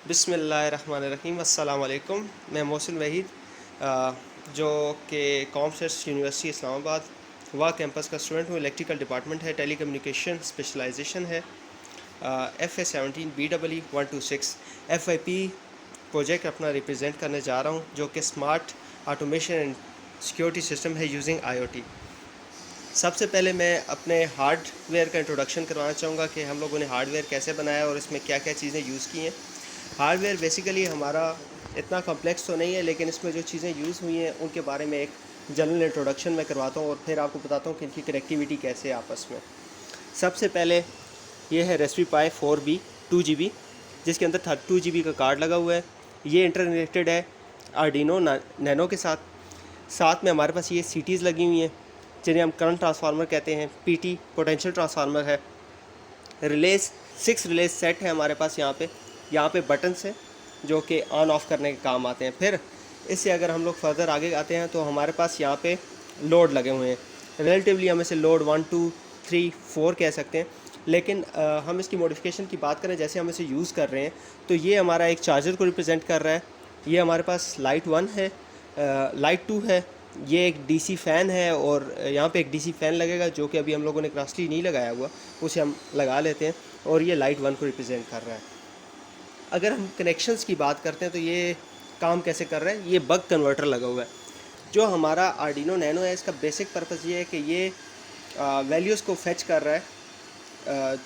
बिस्मिल्लाहिर्रहमानिर्रहीम अस्सलाम वालेकुम। मैं मोहसिन वहीद जो कि कॉमर्स यूनिवर्सिटी इस्लामाबाद वा कैंपस का स्टूडेंट हूँ। इलेक्ट्रिकल डिपार्टमेंट है, टेली कम्युनिकेशन स्पेशलाइजेशन है। FA17BEE126 FIP प्रोजेक्ट अपना रिप्रेजेंट करने जा रहा हूँ, जो कि smart automation and security system है यूजिंग IoT। सबसे पहले मैं अपने हार्डवेयर का इंट्रोडक्शन करवाना चाहूँगा कि हम लोगों ने हार्डवेयर कैसे बनाया और इसमें क्या क्या चीज़ें यूज़ की हैं। हार्डवेयर बेसिकली हमारा इतना कॉम्प्लेक्स तो नहीं है, लेकिन इसमें जो चीज़ें यूज़ हुई हैं उनके बारे में एक जनरल इंट्रोडक्शन मैं करवाता हूँ और फिर आपको बताता हूँ कि इनकी कनेक्टिविटी कैसे है आपस में। सबसे पहले ये है Raspberry Pi 4B 2GB, जिसके अंदर 2GB का कार्ड लगा हुआ है। ये इंटरकनेक्टेड है आर्डिनो नैनो के साथ। साथ में हमारे पास ये CTs लगी हुई हैं, जिन्हें हम करंट ट्रांसफार्मर कहते हैं। PT पोटेंशियल ट्रांसफार्मर है। रिलेज 6 रिलेज सेट है हमारे पास। यहाँ पे बटन्स हैं जो कि ऑन ऑफ़ करने के काम आते हैं। फिर इससे अगर हम लोग फर्दर आगे आते हैं तो हमारे पास यहाँ पे लोड लगे हुए हैं। रिलेटिवली हम इसे लोड 1 2 3 4 कह सकते हैं, लेकिन हम इसकी मॉडिफिकेशन की बात करें, जैसे हम इसे यूज़ कर रहे हैं, तो ये हमारा एक चार्जर को रिप्रेजेंट कर रहा है। ये हमारे पास लाइट 1 है, लाइट 2 है। ये एक DC फ़ैन है और यहाँ पे एक DC फ़ैन लगेगा, जो कि अभी हम लोगों ने क्रॉसली नहीं लगाया हुआ, उसे हम लगा लेते हैं। और ये लाइट 1 को रिप्रेजेंट कर रहा है। अगर हम कनेक्शंस की बात करते हैं तो ये काम कैसे कर रहा है। ये बक कन्वर्टर लगा हुआ है। जो हमारा आर्डिनो नैनो है, इसका बेसिक पर्पज़ ये है कि ये वैल्यूज़ को फेच कर रहा है।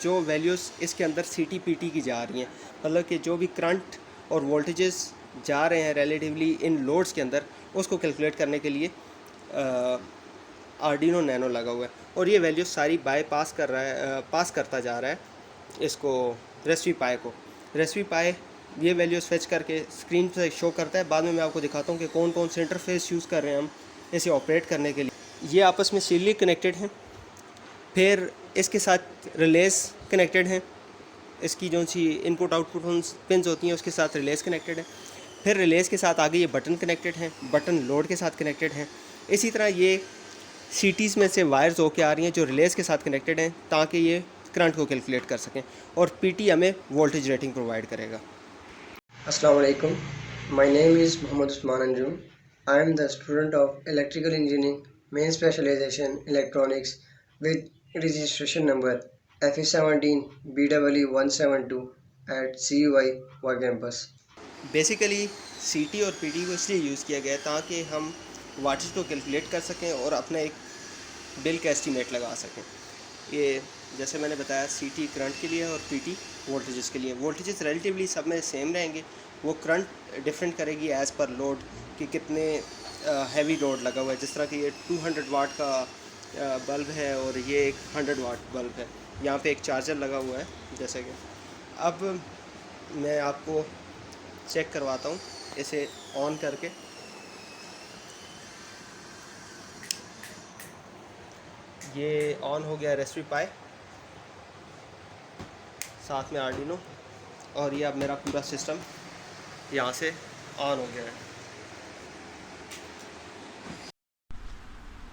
जो वैल्यूज़ इसके अंदर CT PT की जा रही हैं, मतलब कि जो भी करंट और वोल्टेजेस जा रहे हैं रिलेटिवली इन लोड्स के अंदर, उसको कैलकुलेट करने के लिए आर्डिनो नैनो लगा हुआ है। और ये वैल्यूज़ सारी बाईपास कर रहा है, पास करता जा रहा है इसको Raspberry Pi को। Raspberry Pi ये वैल्यूज़ फेच करके स्क्रीन पे शो करता है। बाद में मैं आपको दिखाता हूँ कि कौन कौन से इंटरफेस यूज़ कर रहे हैं हम इसे ऑपरेट करने के लिए। ये आपस में सीरियली कनेक्टेड हैं। फिर इसके साथ रिलेस कनेक्टेड हैं। इसकी जो सी इनपुट आउटपुट पिन्स होती हैं उसके साथ रिलेस कनेक्टेड है। फिर रिलेस के साथ आगे ये बटन कनेक्टेड हैं, बटन लोड के साथ कनेक्टेड हैं। इसी तरह ये CTs में से वायर्स होके आ रही हैं जो रिलेस के साथ कनेक्टेड हैं, ताकि ये करंट को कैलकुलेट कर सकें। और PT हमें वोल्टेज रेटिंग प्रोवाइड करेगा। Assalamu alaikum. My name is Muhammad Usman Anjum. I am the student of Electrical Engineering, main specialization Electronics, with registration number FE17 BEE172 at CUI Y campus. Basically CT और PT को इसलिए use किया गया है ताकि हम wattage को calculate कर सकें और अपना एक बिल का एस्टीमेट लगा सकें। ये जैसे मैंने बताया, CT करंट के लिए है और PT वोल्टेजेस के लिए। वोल्टेजेस रिलेटिवली सब में सेम रहेंगे। वो करंट डिफरेंट करेगी एज़ पर लोड कि कितने हैवी लोड लगा हुआ है। जिस तरह कि ये 200 वाट का बल्ब है और ये एक 100 वाट बल्ब है। यहाँ पे एक चार्जर लगा हुआ है। जैसे कि अब मैं आपको चेक करवाता हूँ इसे ऑन करके। ये ऑन हो गया Raspberry Pi, साथ में आर्डिनो, और ये अब मेरा पूरा सिस्टम यहाँ से ऑन हो गया है।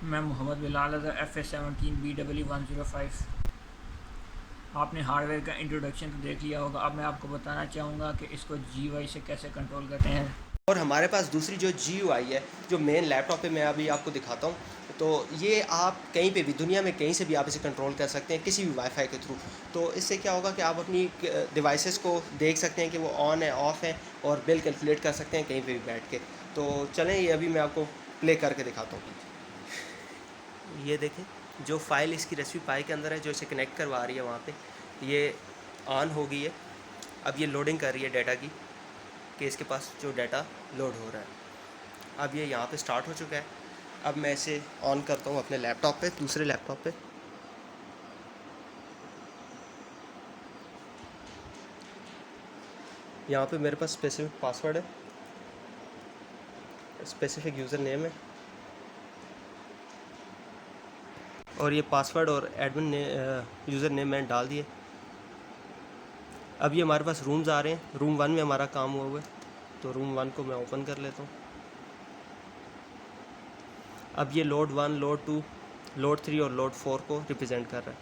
मैं मोहम्मद बिलाल अज़हर FA17BEE105। आपने हार्डवेयर का इंट्रोडक्शन तो देख लिया होगा। अब मैं आपको बताना चाहूँगा कि इसको GUI से कैसे कंट्रोल करते हैं। और हमारे पास दूसरी जो GUI है, जो मेन लैपटॉप पे मैं अभी आपको दिखाता हूँ, तो ये आप कहीं पे भी दुनिया में कहीं से भी आप इसे कंट्रोल कर सकते हैं, किसी भी वाईफाई के थ्रू। तो इससे क्या होगा कि आप अपनी डिवाइसेस को देख सकते हैं कि वो ऑन है, ऑफ़ है, और बिल कैलकुलेट कर सकते हैं कहीं पे भी बैठ के। तो चलें, ये अभी मैं आपको प्ले करके दिखाता हूँ। ये देखें, जो फाइल इसकी Raspberry Pi के अंदर है, जो इसे कनेक्ट करवा रही है वहाँ पे, ये ऑन हो गई है। अब ये लोडिंग कर रही है डाटा की, कि इसके पास जो डाटा लोड हो रहा है। अब ये यहाँ पे स्टार्ट हो चुका है। अब मैं इसे ऑन करता हूँ अपने लैपटॉप पे, दूसरे लैपटॉप पे। यहाँ पे मेरे पास स्पेसिफिक पासवर्ड है, स्पेसिफिक यूज़र नेम है, और ये पासवर्ड और एडमिन ने यूज़र नेम मैंने डाल दिए। अब ये हमारे पास रूम्स आ रहे हैं। रूम 1 में हमारा काम हुआ है, तो रूम 1 को मैं ओपन कर लेता हूँ। अब ये लोड 1, लोड 2, लोड 3 और लोड 4 को रिप्रेजेंट कर रहा है।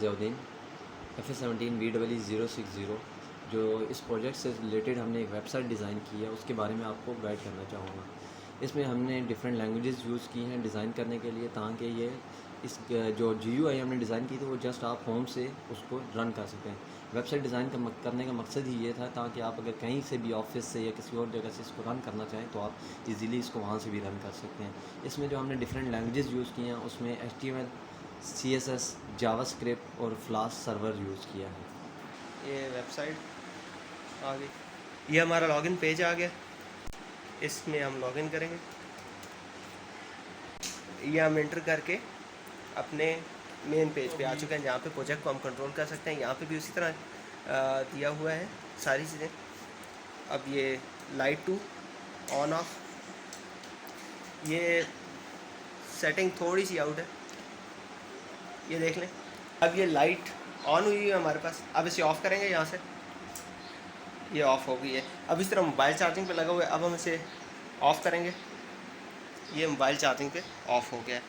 Ziauddin FA17 VEE060। जो इस प्रोजेक्ट से रिलेटेड हमने एक वेबसाइट डिज़ाइन की है उसके बारे में आपको गाइड करना चाहूँगा। इसमें हमने डिफरेंट लैंग्वेजेस यूज़ की हैं डिज़ाइन करने के लिए, ताकि ये इस जो GUI हमने डिज़ाइन की थी वो जस्ट आप होम से उसको रन कर सकते हैं। वेबसाइट डिज़ाइन करने का मकसद ही ये था ताकि आप अगर कहीं से भी ऑफिस से या किसी और जगह से इसको रन करना चाहें तो आप इजीली इसको वहाँ से भी रन कर सकते हैं। इसमें जो हमने डिफरेंट लैंग्वेजेस यूज़ की हैं उसमें HTML, CSS, जावास्क्रिप्ट और फ्लास्क सर्वर यूज़ किया है। ये वेबसाइट आ गई, ये हमारा लॉगिन पेज आ गया। इसमें हम लॉगिन करेंगे, ये हम एंटर करके अपने मेन पेज पे आ चुके हैं जहाँ पे प्रोजेक्ट को हम कंट्रोल कर सकते हैं। यहाँ पे भी उसी तरह दिया हुआ है सारी चीज़ें। अब ये लाइट टू ऑन ऑफ, ये सेटिंग थोड़ी सी आउट है, ये देख लें। अब ये लाइट ऑन हुई है हमारे पास, अब इसे ऑफ़ करेंगे यहाँ से, ये ऑफ़ हो गई है। अब इस तरह मोबाइल चार्जिंग पे लगा हुआ है, अब हम इसे ऑफ़ करेंगे, ये मोबाइल चार्जिंग पे ऑफ़ हो गया है।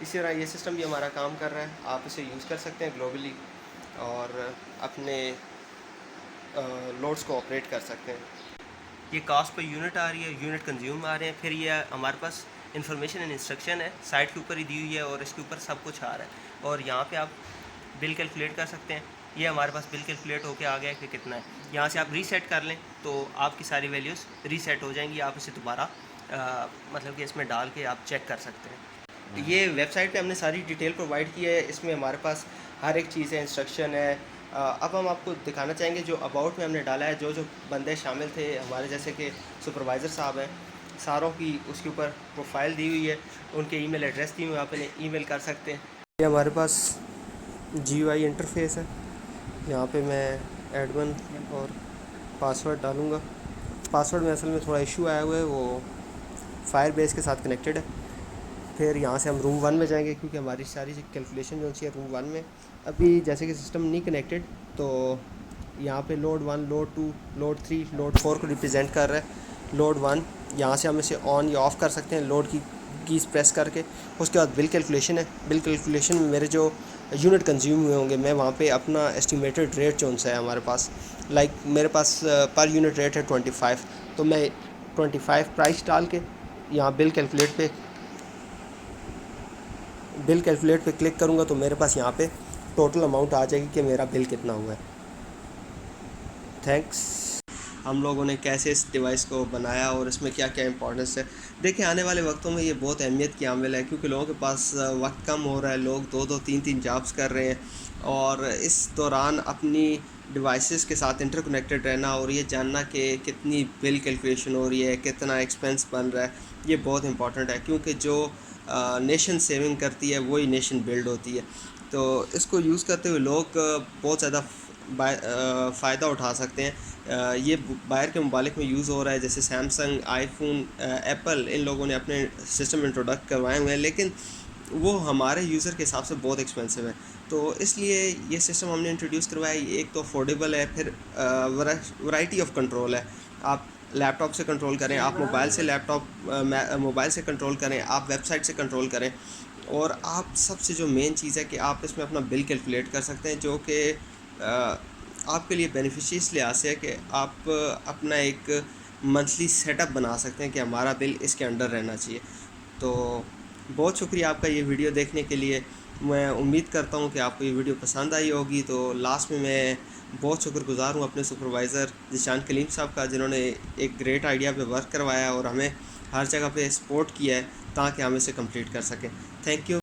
इसी तरह ये सिस्टम भी हमारा काम कर रहा है, आप इसे यूज़ कर सकते हैं ग्लोबली और अपने लोड्स को ऑपरेट कर सकते हैं। ये कॉस्ट पर यूनिट आ रही है, यूनिट कंज्यूम आ रहे हैं। फिर ये हमारे पास इंफॉर्मेशन एंड इंस्ट्रक्शन है, साइट के ऊपर ही दी हुई है और इसके ऊपर सब कुछ आ रहा है। और यहाँ पे आप बिल कैलकुलेट कर सकते हैं। ये हमारे पास बिल कैलकुलेट होके आ गया है कि कितना है। यहाँ से आप रीसेट कर लें तो आपकी सारी वैल्यूज़ रीसेट हो जाएंगी। आप इसे दोबारा मतलब कि इसमें डाल के आप चेक कर सकते हैं। ये वेबसाइट पे हमने सारी डिटेल प्रोवाइड की है, इसमें हमारे पास हर एक चीज़ है, इंस्ट्रक्शन है। अब हम आपको दिखाना चाहेंगे जो अबाउट में हमने डाला है, जो जो बंदे शामिल थे हमारे, जैसे कि सुपरवाइज़र साहब हैं, सारों की उसके ऊपर प्रोफाइल दी हुई है, उनके ईमेल एड्रेस दी हुई है, आप इन्हें ईमेल कर सकते हैं। ये हमारे पास GUI इंटरफेस है, यहाँ पे मैं एडमिन और पासवर्ड डालूँगा। पासवर्ड में असल में थोड़ा इशू आया हुआ है, वो फायरबेस के साथ कनेक्टेड है। फिर यहाँ से हम रूम 1 में जाएंगे क्योंकि हमारी सारी कैलकुलेशन जो है रूम 1 में। अभी जैसे कि सिस्टम नहीं कनेक्टेड तो यहाँ पे लोड 1, लोड 2, लोड 3, लोड 4 को रिप्रेजेंट कर रहा है। लोड 1 यहाँ से हम इसे ऑन या ऑफ़ कर सकते हैं लोड की कीज़ प्रेस करके। उसके बाद बिल कैलकुलेशन है, बिल कैलकुलेशन में मेरे जो यूनिट कंज्यूम हुए होंगे मैं वहाँ पे अपना एस्टिमेटेड रेट जो है हमारे पास, लाइक मेरे पास पर यूनिट रेट है 25, तो मैं 25 प्राइस डाल के यहाँ बिल कैलकुलेट पे क्लिक करूँगा तो मेरे पास यहाँ पे टोटल अमाउंट आ जाएगी कि मेरा बिल कितना हुआ है। थैंक्स। हम लोगों ने कैसे इस डिवाइस को बनाया और इसमें क्या क्या इंपॉर्टेंस है। देखिए आने वाले वक्तों में ये बहुत अहमियत की हामिल है क्योंकि लोगों के पास वक्त कम हो रहा है, लोग 2-2, 3-3 जॉब्स कर रहे हैं और इस दौरान अपनी डिवाइसेस के साथ इंटरकनेक्टेड रहना और ये जानना कि कितनी बिल कैलकुलेशन हो रही है, कितना एक्सपेंस बन रहा है, ये बहुत इंपॉर्टेंट है क्योंकि जो नेशन सेविंग करती है वही नेशन बिल्ड होती है। तो इसको यूज़ करते हुए लोग बहुत ज़्यादा फ़ायदा उठा सकते हैं। ये बाहर के ममालिक में यूज़ हो रहा है, जैसे सैमसंग, आईफोन, एप्पल, इन लोगों ने अपने सिस्टम इंट्रोडक्ट करवाए हुए हैं, लेकिन वो हमारे यूज़र के हिसाब से बहुत एक्सपेंसिव है। तो इसलिए ये सिस्टम हमने इंट्रोड्यूस करवाया। एक तो अफोर्डेबल है, फिर वैरायटी ऑफ कंट्रोल है। आप लैपटॉप से कंट्रोल करें, आप मोबाइल से कंट्रोल करें, आप वेबसाइट से कंट्रोल करें, और आप सबसे जो मेन चीज़ है कि आप इसमें अपना बिल कैलकुलेट कर सकते हैं, जो कि आपके लिए बेनिफिशियरी इस लिहाज से है कि आप अपना एक मंथली सेटअप बना सकते हैं कि हमारा बिल इसके अंडर रहना चाहिए। तो बहुत शुक्रिया आपका ये वीडियो देखने के लिए। मैं उम्मीद करता हूँ कि आपको ये वीडियो पसंद आई होगी। तो लास्ट में मैं बहुत शुक्रगुज़ार हूँ अपने सुपरवाइज़र ज़ीशान कलीम साहब का, जिन्होंने एक ग्रेट आइडिया पे वर्क करवाया और हमें हर जगह पे सपोर्ट किया है ताकि हम इसे कंप्लीट कर सकें। Thank you.